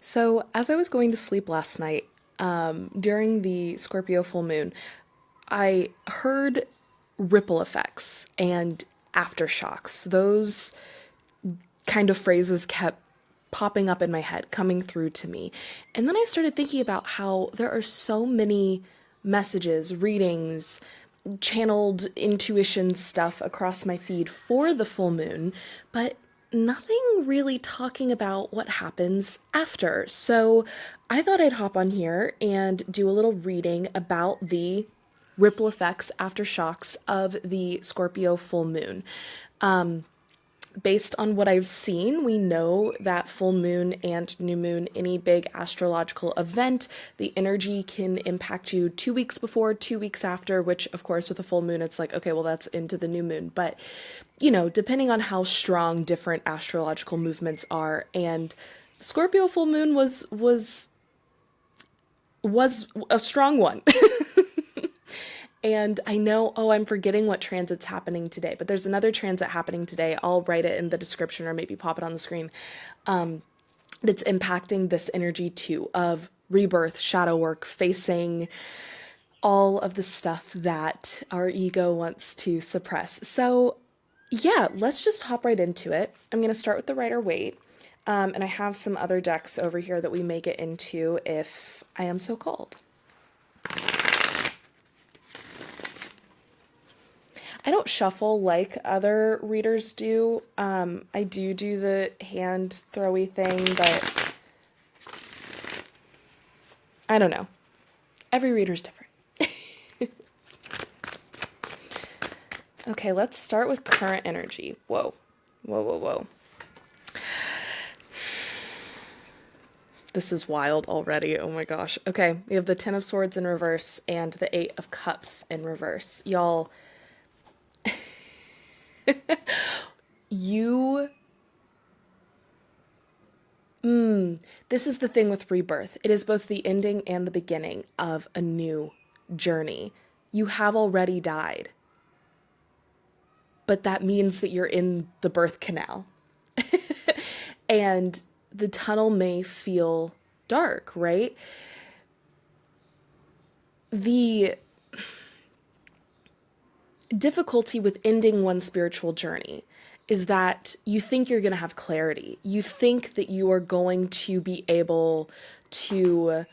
So, as I was going to sleep last night, during the Scorpio full moon, I heard ripple effects and aftershocks. Those kind of phrases kept popping up in my head, coming through to me. And then I started thinking about how there are so many messages, readings, channeled intuition stuff across my feed for the full moon, but nothing really talking about what happens after. So I thought I'd hop on here and do a little reading about the ripple effects, aftershocks of the Scorpio full moon. Based on what I've seen, we know that full moon and new moon, any big astrological event, the energy can impact you 2 weeks before, 2 weeks after, which, of course, with a full moon, it's like, okay, well, that's into the new moon. But, depending on how strong different astrological movements are. And Scorpio full moon was a strong one. And I know, oh, I'm forgetting what transit's happening today, but there's another transit happening today. I'll write it in the description or maybe pop it on the screen. That's impacting this energy too of rebirth, shadow work, facing all of the stuff that our ego wants to suppress. So, yeah, let's just hop right into it. I'm going to start with the Rider Waite. And I have some other decks over here that we may get into if I am so called. I don't shuffle like other readers do. I do the hand throwy thing, but I don't know. Every reader's different. Okay, let's start with current energy. Whoa. Whoa, whoa, whoa. This is wild already. Oh my gosh. Okay, we have the Ten of Swords in reverse and the Eight of Cups in reverse. Y'all, you this is the thing with rebirth. It is both the ending and the beginning of a new journey. You have already died, but that means that you're in the birth canal. And the tunnel may feel dark, right? The difficulty with ending one spiritual journey is that you think you're going to have clarity. You think that you are going to be able to,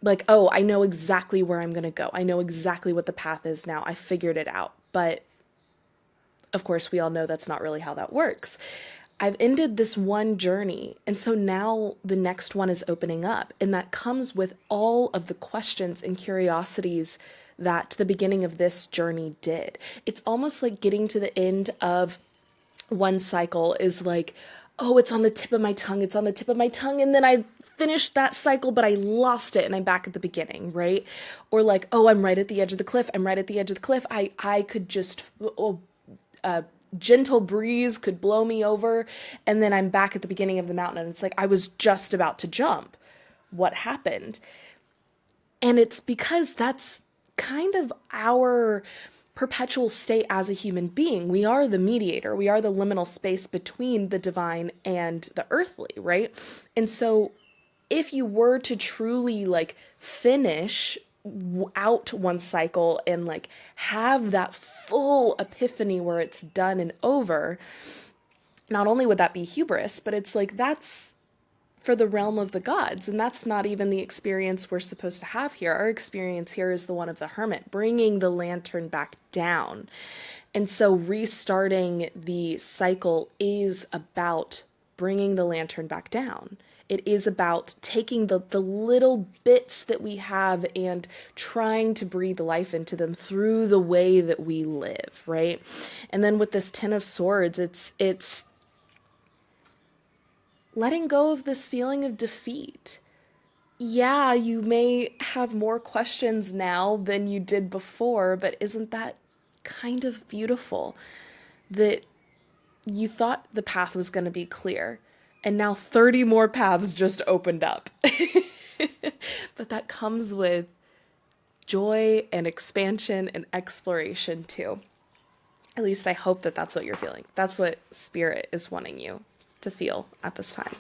like, oh, I know exactly where I'm going to go. I know exactly what the path is now. I figured it out. But of course, we all know that's not really how that works. I've ended this one journey, and so now the next one is opening up, and that comes with all of the questions and curiosities that the beginning of this journey did. It's almost like getting to the end of one cycle is like, oh, it's on the tip of my tongue, it's on the tip of my tongue, and then I finished that cycle, but I lost it and I'm back at the beginning, right? Or like, oh, I'm right at the edge of the cliff, I'm right at the edge of the cliff, I could just, oh, gentle breeze could blow me over, and then I'm back at the beginning of the mountain, and it's like I was just about to jump. What happened? And it's because that's kind of our perpetual state as a human being. We are the mediator. We are the liminal space between the divine and the earthly, right? And so if you were to truly like finish out one cycle and like have that full epiphany where it's done and over, not only would that be hubris, but it's like that's for the realm of the gods. And that's not even the experience we're supposed to have here. Our experience here is the one of the hermit, bringing the lantern back down. And so restarting the cycle is about bringing the lantern back down. It is about taking the little bits that we have and trying to breathe life into them through the way that we live, right? And then with this Ten of Swords, it's letting go of this feeling of defeat. Yeah, you may have more questions now than you did before, but isn't that kind of beautiful that you thought the path was going to be clear, and now 30 more paths just opened up? But that comes with joy and expansion and exploration too. At least I hope that that's what you're feeling. That's what Spirit is wanting you to feel at this time.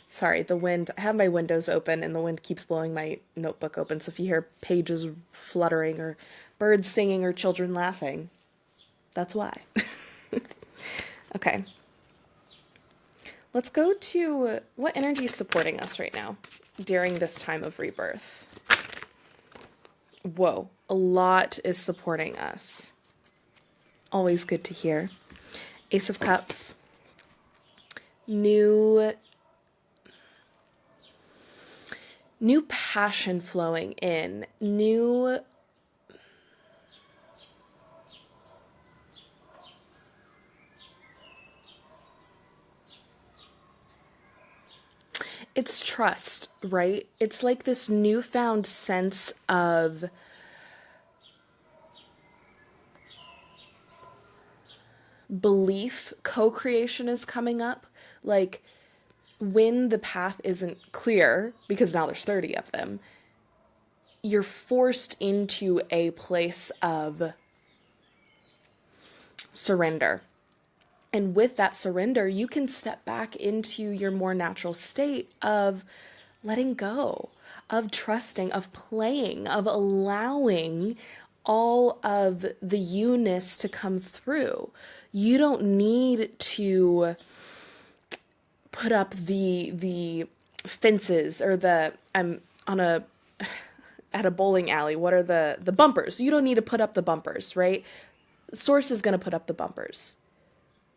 Sorry, the wind. I have my windows open and the wind keeps blowing my notebook open. So if you hear pages fluttering or birds singing or children laughing, that's why. Okay. Let's go to what energy is supporting us right now during this time of rebirth. Whoa, a lot is supporting us. Always good to hear. Ace of Cups. New passion flowing in. It's trust, right? It's like this newfound sense of belief. Co-creation is coming up. Like, when the path isn't clear, because now there's 30 of them, you're forced into a place of surrender. And with that surrender, you can step back into your more natural state of letting go, of trusting, of playing, of allowing all of the you-ness to come through. You don't need to put up the fences or I'm on at a bowling alley. What are the bumpers? You don't need to put up the bumpers, right? Source is going to put up the bumpers.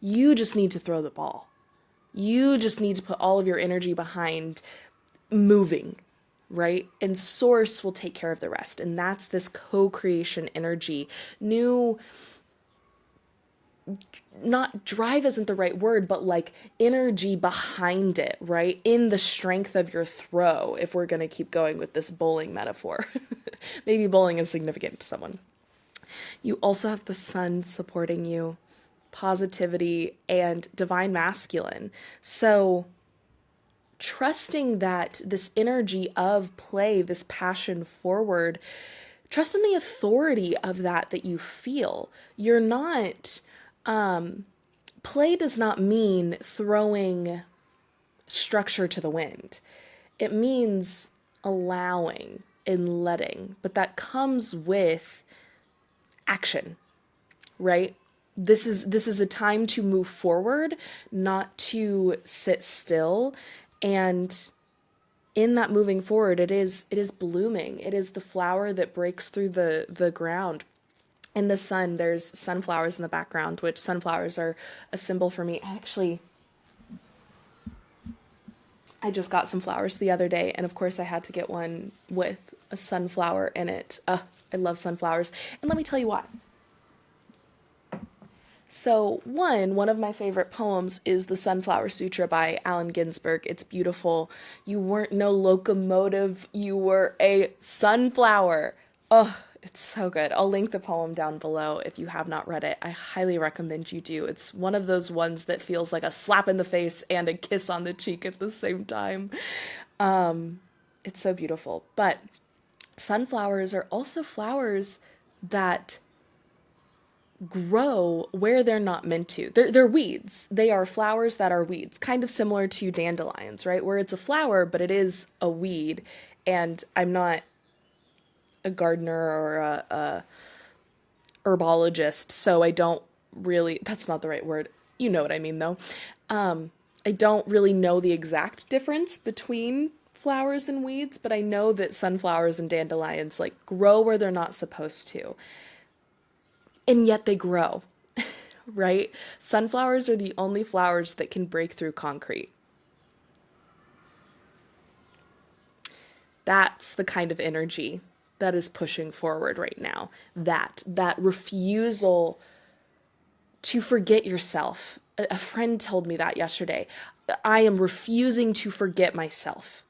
You just need to throw the ball. You just need to put all of your energy behind moving, right? And Source will take care of the rest. And that's this co-creation energy. Not drive isn't the right word, but like energy behind it, right? In the strength of your throw, if we're going to keep going with this bowling metaphor. Maybe bowling is significant to someone. You also have the sun supporting you, positivity, and divine masculine. So trusting that this energy of play, this passion forward, trust in the authority of that you feel. You're not, play does not mean throwing structure to the wind. It means allowing and letting, but that comes with action, right? This is a time to move forward, not to sit still. And in that moving forward, it is blooming. It is the flower that breaks through the ground. In the sun, there's sunflowers in the background, which sunflowers are a symbol for me. I just got some flowers the other day, and of course I had to get one with a sunflower in it. I love sunflowers. And let me tell you why. So one of my favorite poems is the Sunflower Sutra by Allen Ginsberg. It's beautiful. You weren't no locomotive, you were a sunflower. Oh, it's so good. I'll link the poem down below if you have not read it. I highly recommend you do. It's one of those ones that feels like a slap in the face and a kiss on the cheek at the same time. It's so beautiful. But sunflowers are also flowers that grow where they're not meant to. They're weeds. They are flowers that are weeds, kind of similar to dandelions, right? Where it's a flower, but it is a weed. And I'm not a gardener or a herbologist, so I don't really, that's not the right word. You know what I mean, though. I don't really know the exact difference between flowers and weeds, but I know that sunflowers and dandelions like grow where they're not supposed to. And yet they grow, right? Sunflowers are the only flowers that can break through concrete. That's the kind of energy that is pushing forward right now. That refusal to forget yourself. A friend told me that yesterday. I am refusing to forget myself.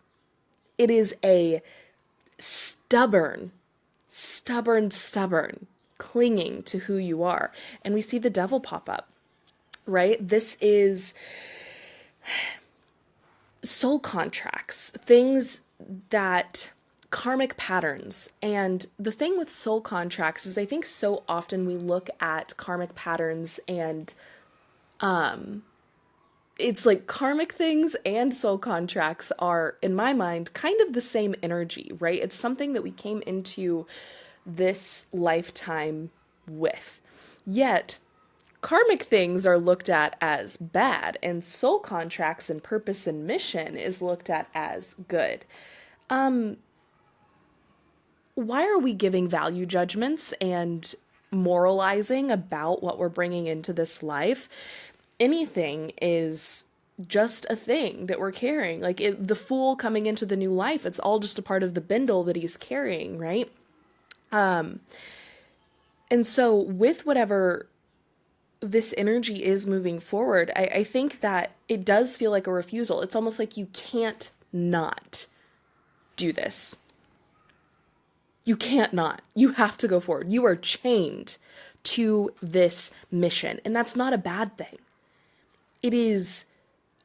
It is a stubborn clinging to who you are. And we see the devil pop up, right? This is soul contracts, things that karmic patterns. And the thing with soul contracts is I think so often we look at karmic patterns and it's like karmic things and soul contracts are, in my mind, kind of the same energy, right? It's something that we came into this lifetime with. Yet, karmic things are looked at as bad, and soul contracts and purpose and mission is looked at as good. Why are we giving value judgments and moralizing about what we're bringing into this life? Anything is just a thing that we're carrying. Like the fool coming into the new life, it's all just a part of the bindle that he's carrying, right? And so, with whatever this energy is moving forward, I think that it does feel like a refusal. It's almost like you can't not do this. You can't not. You have to go forward. You are chained to this mission. And that's not a bad thing. It is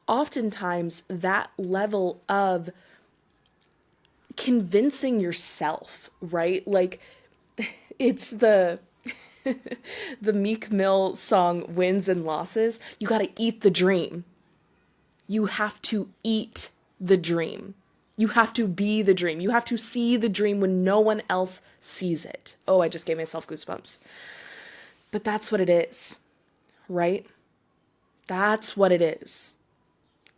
oftentimes that level of convincing yourself, right? Like it's the Meek Mill song Wins and Losses. You got to eat the dream. You have to eat the dream. You have to be the dream. You have to see the dream when no one else sees it. Oh, I just gave myself goosebumps. But that's what it is, right? That's what it is.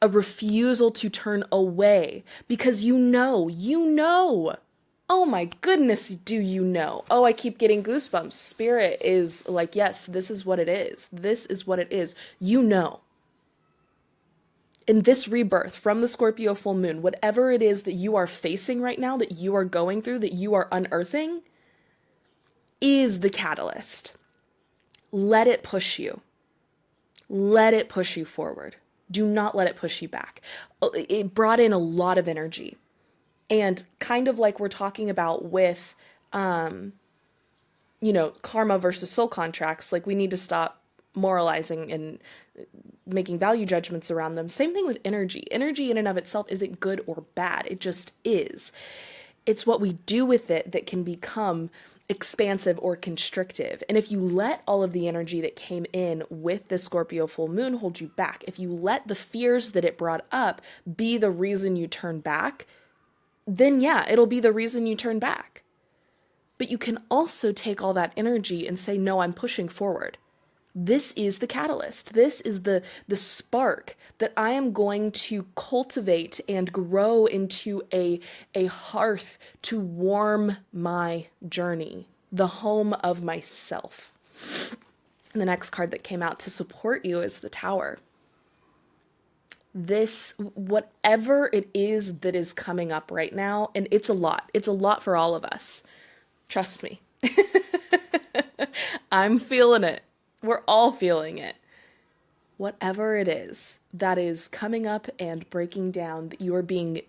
A refusal to turn away because you know. Oh my goodness, do you know? Oh, I keep getting goosebumps. Spirit is like, yes, this is what it is. This is what it is. You know. In this rebirth from the Scorpio full moon, whatever it is that you are facing right now, that you are going through, that you are unearthing, is the catalyst. Let it push you. Let it push you forward. Do not let it push you back. It brought in a lot of energy. And kind of like we're talking about with, karma versus soul contracts, like we need to stop moralizing and making value judgments around them. Same thing with energy. Energy in and of itself isn't good or bad. It just is. It's what we do with it that can become expansive or constrictive. And if you let all of the energy that came in with the Scorpio full moon hold you back, if you let the fears that it brought up be the reason you turn back, then yeah, it'll be the reason you turn back. But you can also take all that energy and say, no, I'm pushing forward. This is the catalyst. This is the spark that I am going to cultivate and grow into a hearth to warm my journey, the home of myself. And the next card that came out to support you is the Tower. This, whatever it is that is coming up right now, and it's a lot for all of us. Trust me. I'm feeling it. We're all feeling it. Whatever it is that is coming up and breaking down that you are being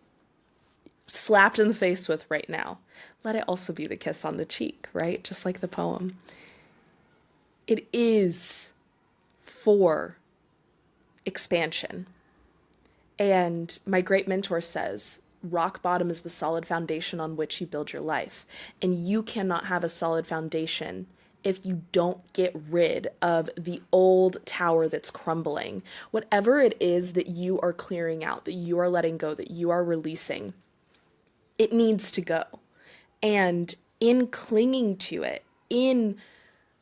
slapped in the face with right now, let it also be the kiss on the cheek, right? Just like the poem. It is for expansion. And my great mentor says, rock bottom is the solid foundation on which you build your life. And you cannot have a solid foundation if you don't get rid of the old tower that's crumbling. Whatever it is that you are clearing out, that you are letting go, that you are releasing, it needs to go. And in clinging to it, in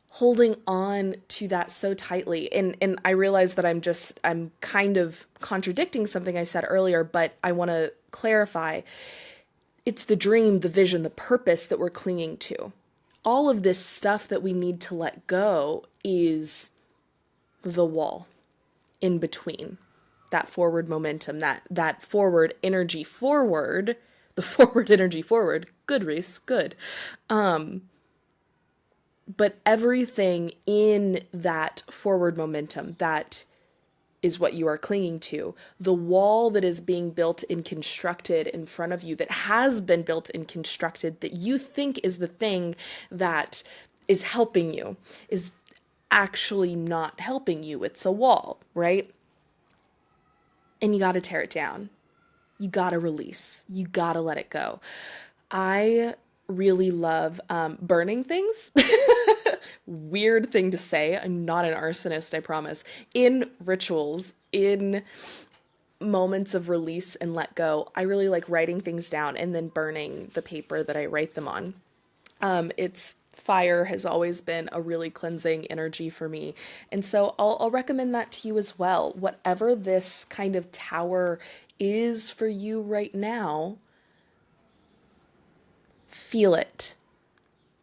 holding on to that so tightly, and I realize that I'm kind of contradicting something I said earlier, but I want to clarify. It's the dream, the vision, the purpose that we're clinging to. All of this stuff that we need to let go is the wall in between, that forward momentum, that forward energy forward, the forward energy forward. Good, Reese, good. But everything in that forward momentum, that is what you are clinging to. The wall that is being built and constructed in front of you, that has been built and constructed, that you think is the thing that is helping you, is actually not helping you. It's a wall, right? And you got to tear it down. You got to release. You got to let it go. I really love burning things. Weird thing to say. I'm not an arsonist, I promise. In rituals, in moments of release and let go, I really like writing things down and then burning the paper that I write them on. It's fire has always been a really cleansing energy for me. And so I'll recommend that to you as well. Whatever this kind of tower is for you right now, feel it,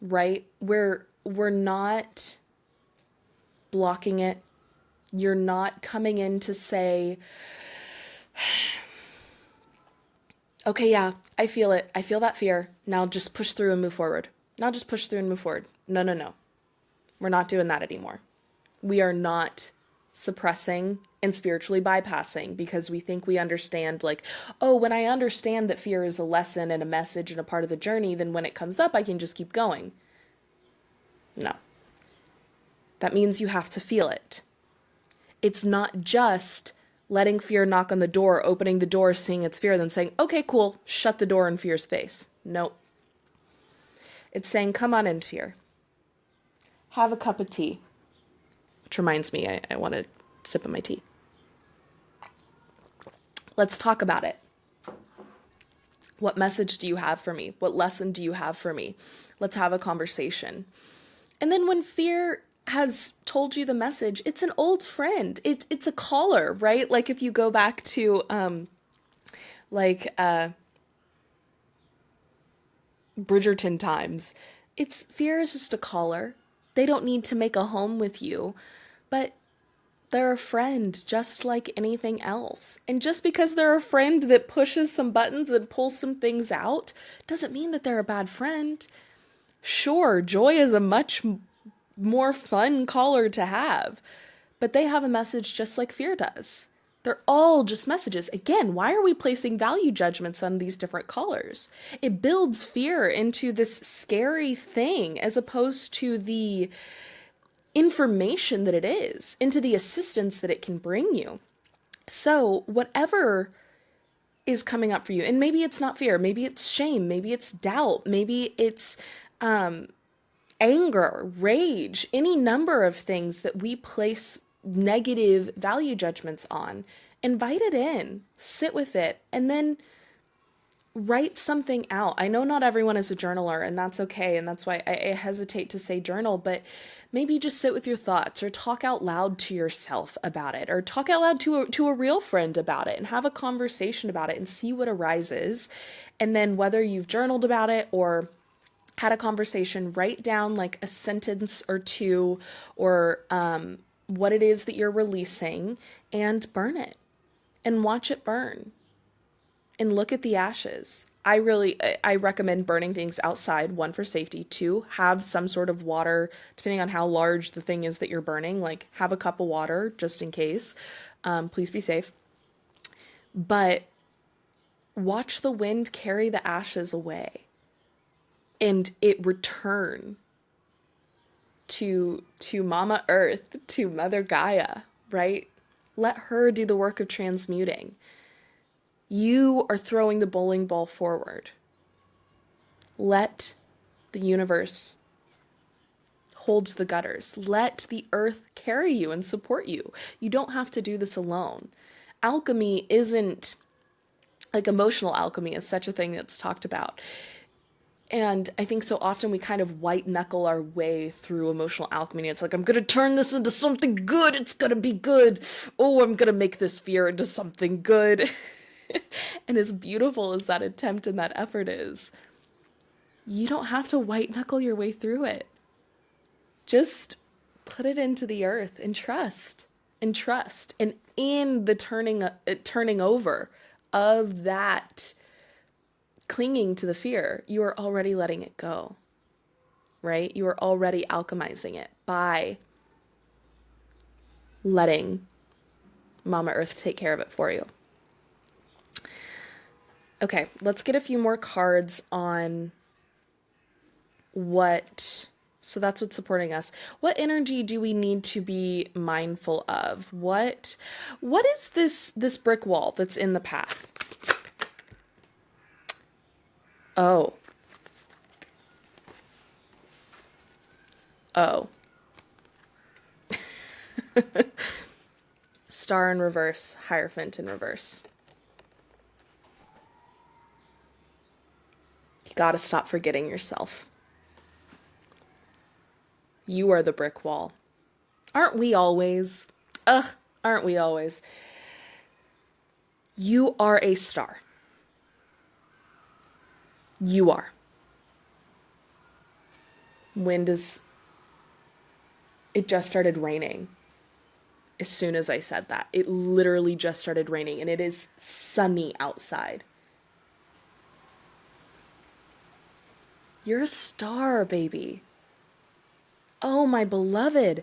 right? We're not blocking it. You're not coming in to say, okay, yeah, I feel it. I feel that fear. Now just push through and move forward. Now just push through and move forward. No, no, no. We're not doing that anymore. We are not suppressing and spiritually bypassing because we think we understand, like, oh, when I understand that fear is a lesson and a message and a part of the journey, then when it comes up, I can just keep going. No. That means you have to feel it. It's not just letting fear knock on the door, opening the door, seeing its fear, then saying, okay, cool, shut the door in fear's face. Nope. It's saying, come on in, fear. Have a cup of tea. Which reminds me, I want to sip of my tea. Let's talk about it. What message do you have for me? What lesson do you have for me? Let's have a conversation. And then when fear has told you the message, it's an old friend. It's a caller, right? Like if you go back to Bridgerton times, it's fear is just a caller. They don't need to make a home with you, but they're a friend just like anything else. And just because they're a friend that pushes some buttons and pulls some things out doesn't mean that they're a bad friend. Sure, joy is a much more fun caller to have, but they have a message just like fear does. They're all just messages. Again, why are we placing value judgments on these different callers? It builds fear into this scary thing as opposed to the information that it is, into the assistance that it can bring you. So whatever is coming up for you, and maybe it's not fear, maybe it's shame, maybe it's doubt, maybe it's anger, rage, any number of things that we place negative value judgments on, invite it in, sit with it, and then write something out. I know not everyone is a journaler, and that's okay, and that's why I hesitate to say journal, but maybe just sit with your thoughts or talk out loud to yourself about it, or talk out loud to a real friend about it and have a conversation about it and see what arises. And then whether you've journaled about it or had a conversation, write down like a sentence or two or what it is that you're releasing and burn it and watch it burn and look at the ashes. I recommend burning things outside, one, for safety, two, have some sort of water, depending on how large the thing is that you're burning, like have a cup of water just in case. Please be safe. But watch the wind carry the ashes away and it return to Mama Earth, to Mother Gaia, right? Let her do the work of transmuting. You are throwing the bowling ball forward. Let the universe hold the gutters. Let the earth carry you and support you. You don't have to do this alone. Alchemy isn't like emotional alchemy is such a thing that's talked about. And I think so often we kind of white knuckle our way through emotional alchemy. It's like, I'm going to turn this into something good. It's going to be good. Oh, I'm going to make this fear into something good. And as beautiful as that attempt and that effort is, you don't have to white knuckle your way through it. Just put it into the earth and trust. And trust. And in the turning over of that clinging to the fear, you are already letting it go, right? You are already alchemizing it by letting Mama Earth take care of it for you. Okay, let's get a few more cards on so that's what's supporting us. What energy do we need to be mindful of? What is this brick wall that's in the path? Oh. Star in reverse, Hierophant in reverse. You gotta stop forgetting yourself. You are the brick wall. Aren't we always? Aren't we always? You are a star. You are. Wind is... It just started raining. As soon as I said that, it literally just started raining, and it is sunny outside. You're a star, baby. Oh, my beloved.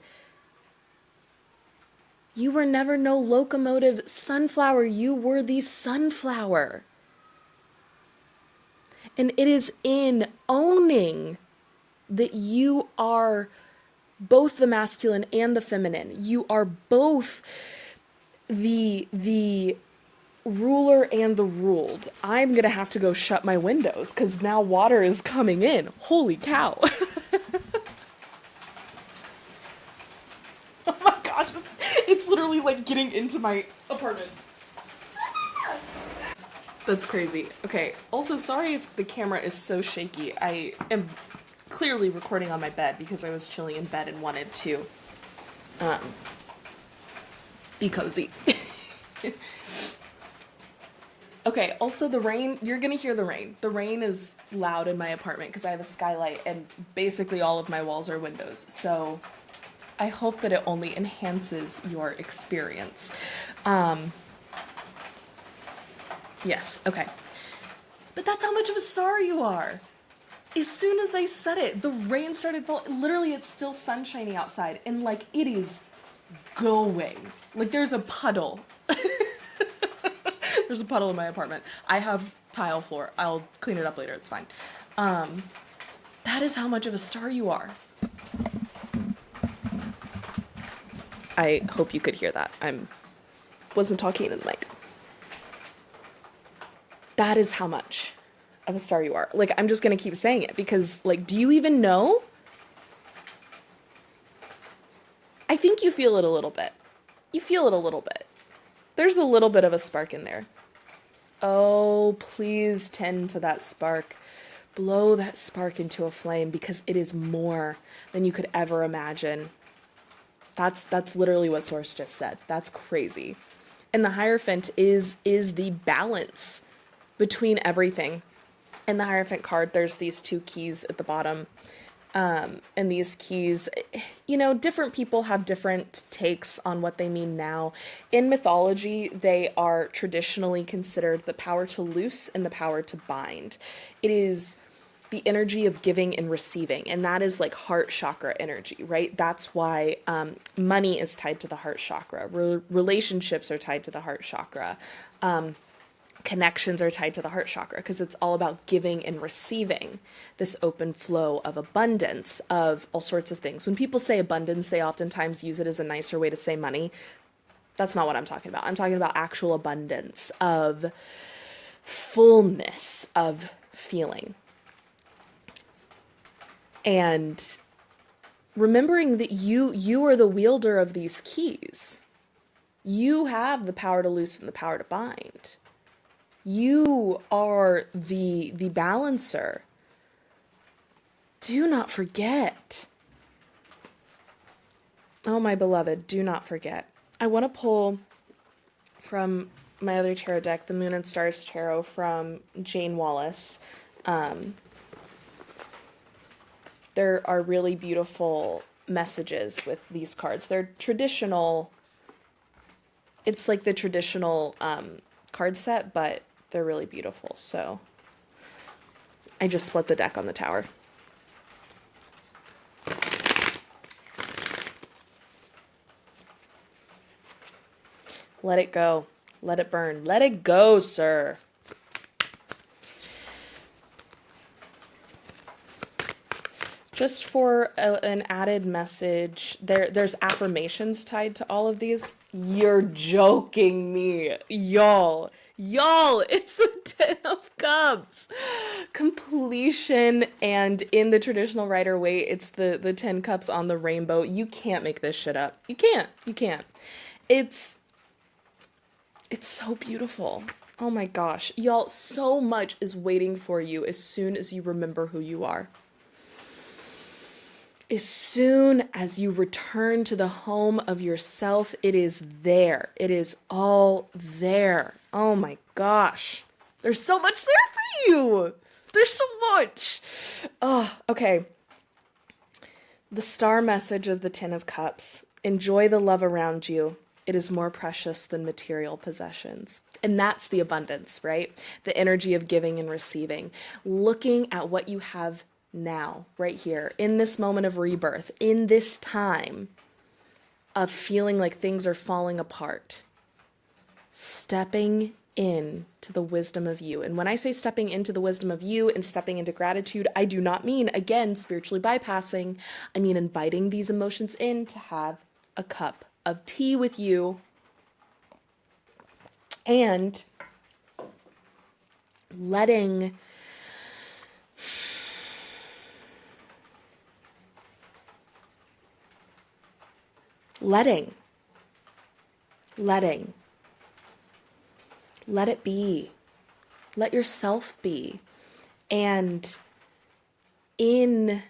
You were never no locomotive sunflower. You were the sunflower. And it is in owning that you are both the masculine and the feminine. You are both the ruler and the ruled. I'm gonna have to go shut my windows because now water is coming in. Holy cow. Oh my gosh, it's literally like getting into my apartment. That's crazy. Okay, also sorry if the camera is so shaky. I am clearly recording on my bed because I was chilling in bed and wanted to be cozy. Okay, also the rain, you're gonna hear the rain. The rain is loud in my apartment because I have a skylight and basically all of my walls are windows. So I hope that it only enhances your experience. Yes, okay. But that's how much of a star you are. As soon as I said it, the rain started falling. Literally, it's still sunshiny outside, and like it is going. Like there's a puddle. There's a puddle in my apartment. I have tile floor. I'll clean it up later. It's fine. That is how much of a star you are. I hope you could hear that. Wasn't talking in the mic. That is how much of a star you are. Like, I'm just gonna keep saying it because, like, do you even know? I think you feel it a little bit. You feel it a little bit. There's a little bit of a spark in there. Oh, please tend to that spark. Blow that spark into a flame because it is more than you could ever imagine. That's literally what Source just said. That's crazy. And the Hierophant is the balance between everything. In the Hierophant card, there's these two keys at the bottom. And these keys, you know, different people have different takes on what they mean now. In mythology, they are traditionally considered the power to loose and the power to bind. It is the energy of giving and receiving, and that is like heart chakra energy, right? That's why money is tied to the heart chakra. Relationships are tied to the heart chakra. Connections are tied to the heart chakra because it's all about giving and receiving, this open flow of abundance of all sorts of things. When people say abundance, they oftentimes use it as a nicer way to say money. That's not what I'm talking about. I'm talking about actual abundance of fullness of feeling. And remembering that you are the wielder of these keys. You have the power to loose and the power to bind. You are the balancer. Do not forget. Oh, my beloved, do not forget. I want to pull from my other tarot deck, the Moon and Stars Tarot from Jane Wallace. There are really beautiful messages with these cards. They're traditional. It's like the traditional card set, but they're really beautiful. So I just split the deck on the tower. Let it go. Let it burn. Let it go, sir. Just for an added message, there's affirmations tied to all of these. You're joking me. Y'all, it's the 10 of Cups. Completion, and in the traditional Rider-Waite, it's the 10 cups on the rainbow. You can't make this shit up. You can't. You can't. It's so beautiful. Oh my gosh. Y'all, so much is waiting for you as soon as you remember who you are. As soon as you return to the home of yourself, it is there. It is all there. Oh my gosh. There's so much there for you. There's so much. Oh, okay. The star message of the 10 of Cups. Enjoy the love around you. It is more precious than material possessions. And that's the abundance, right? The energy of giving and receiving. Looking at what you have now, right here, in this moment of rebirth, in this time of feeling like things are falling apart. Stepping in to the wisdom of you. And when I say stepping into the wisdom of you and stepping into gratitude, I do not mean, again, spiritually bypassing. I mean inviting these emotions in to have a cup of tea with you and letting let it be. Let yourself be. And in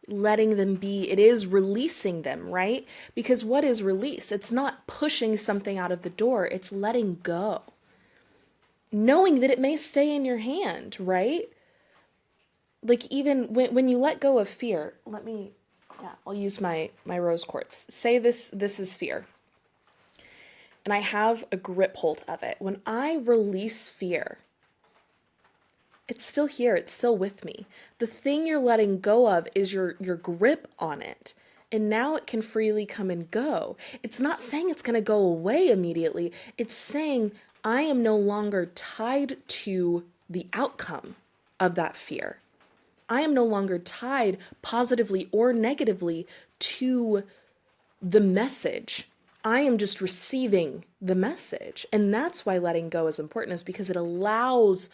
letting them be, it is releasing them, right? Because what is release? It's not pushing something out of the door. It's letting go. Knowing that it may stay in your hand, right? Like even when you let go of fear, I'll use my rose quartz. Say this is fear. And I have a grip hold of it. When I release fear, it's still here. It's still with me. The thing you're letting go of is your grip on it. And now it can freely come and go. It's not saying it's going to go away immediately. It's saying I am no longer tied to the outcome of that fear. I am no longer tied positively or negatively to the message. I am just receiving the message. And that's why letting go is important, is because it allows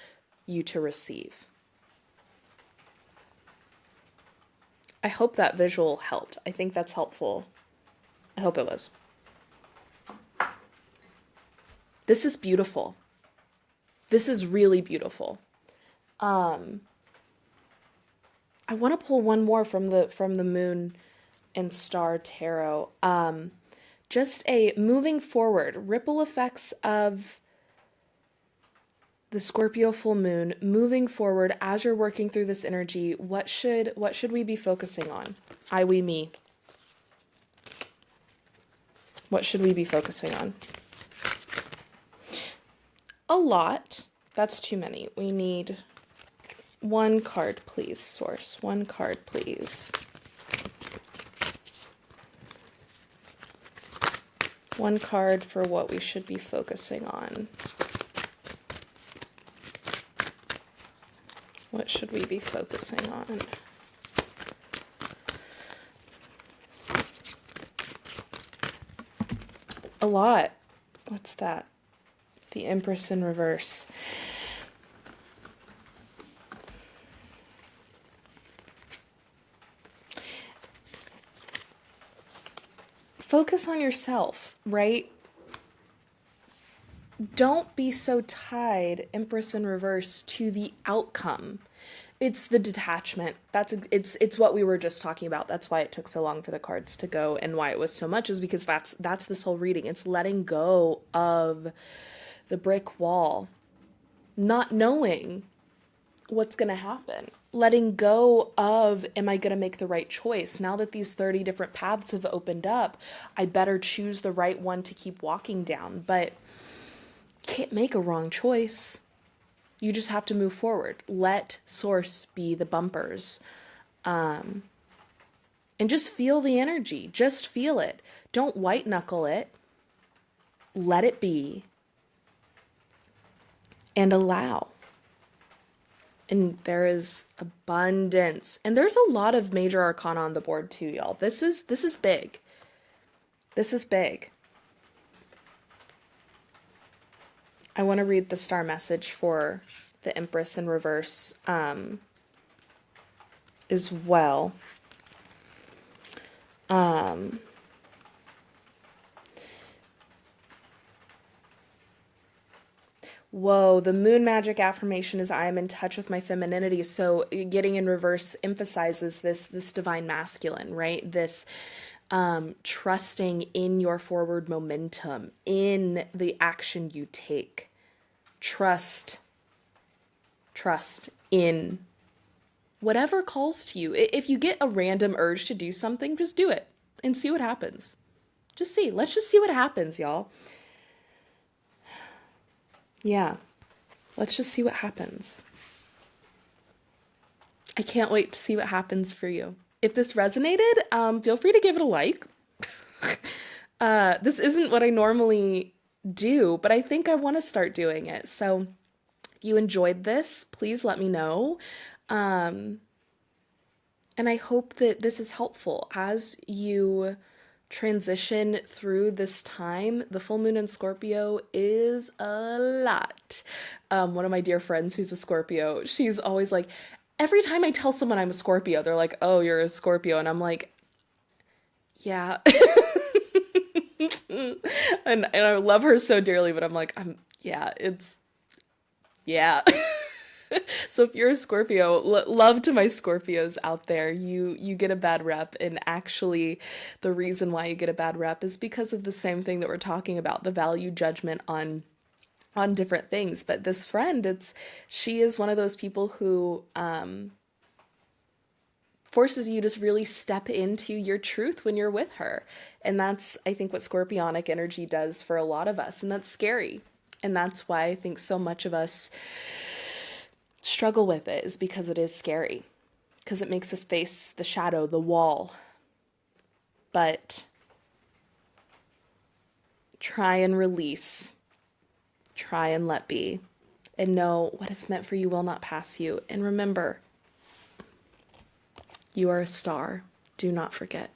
you to receive. I hope that visual helped. I think that's helpful. I hope it was. This is beautiful. This is really beautiful. I want to pull one more from the Moon and Star Tarot. Just a moving forward, ripple effects of the Scorpio full moon, moving forward as you're working through this energy. What should we be focusing on? I, we, me. What should we be focusing on? A lot. That's too many. We need one card, please, Source. One card, please. One card for what we should be focusing on. What should we be focusing on? A lot. What's that? The Empress in reverse. Focus on yourself, right? Don't be so tied, Empress in reverse, to the outcome. It's the detachment. It's what we were just talking about. That's why it took so long for the cards to go, and why it was so much is because that's this whole reading. It's letting go of the brick wall, not knowing what's going to happen. Letting go of, am I going to make the right choice? Now that these 30 different paths have opened up, I better choose the right one to keep walking down. But can't make a wrong choice. You just have to move forward. Let Source be the bumpers. And just feel the energy. Just feel it. Don't white knuckle it. Let it be. And allow. And there is abundance. And there's a lot of major arcana on the board too, y'all. This is big. This is big. I want to read the star message for the Empress in reverse as well. Whoa, the moon magic affirmation is I am in touch with my femininity. So getting in reverse emphasizes this divine masculine, right? This trusting in your forward momentum, in the action you take. Trust in whatever calls to you. If you get a random urge to do something, just do it and see what happens. Let's just see what happens, y'all. Yeah, let's just see what happens. I can't wait to see what happens for you. If this resonated, feel free to give it a like. This isn't what I normally do, but I think I want to start doing it. So if you enjoyed this, please let me know. And I hope that this is helpful as you transition through this time. The full moon in Scorpio is a lot. One of my dear friends who's a Scorpio, she's always like, every time I tell someone I'm a Scorpio, they're like, oh, you're a Scorpio. And I'm like, yeah. and I love her so dearly, but I'm like, yeah. So if you're a Scorpio, love to my Scorpios out there. You get a bad rep, and actually the reason why you get a bad rep is because of the same thing that we're talking about, the value judgment on different things. But this friend, she is one of those people who forces you to really step into your truth when you're with her. And that's, I think, what Scorpionic energy does for a lot of us, and that's scary. And that's why I think so much of us struggle with it, is because it is scary, because it makes us face the shadow, the wall. But try and release, try and let be, and know what is meant for you will not pass you. And remember, you are a star. Do not forget.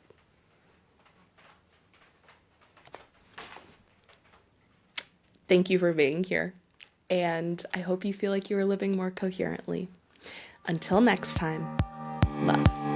Thank you for being here. And I hope you feel like you are living more coherently. Until next time, love.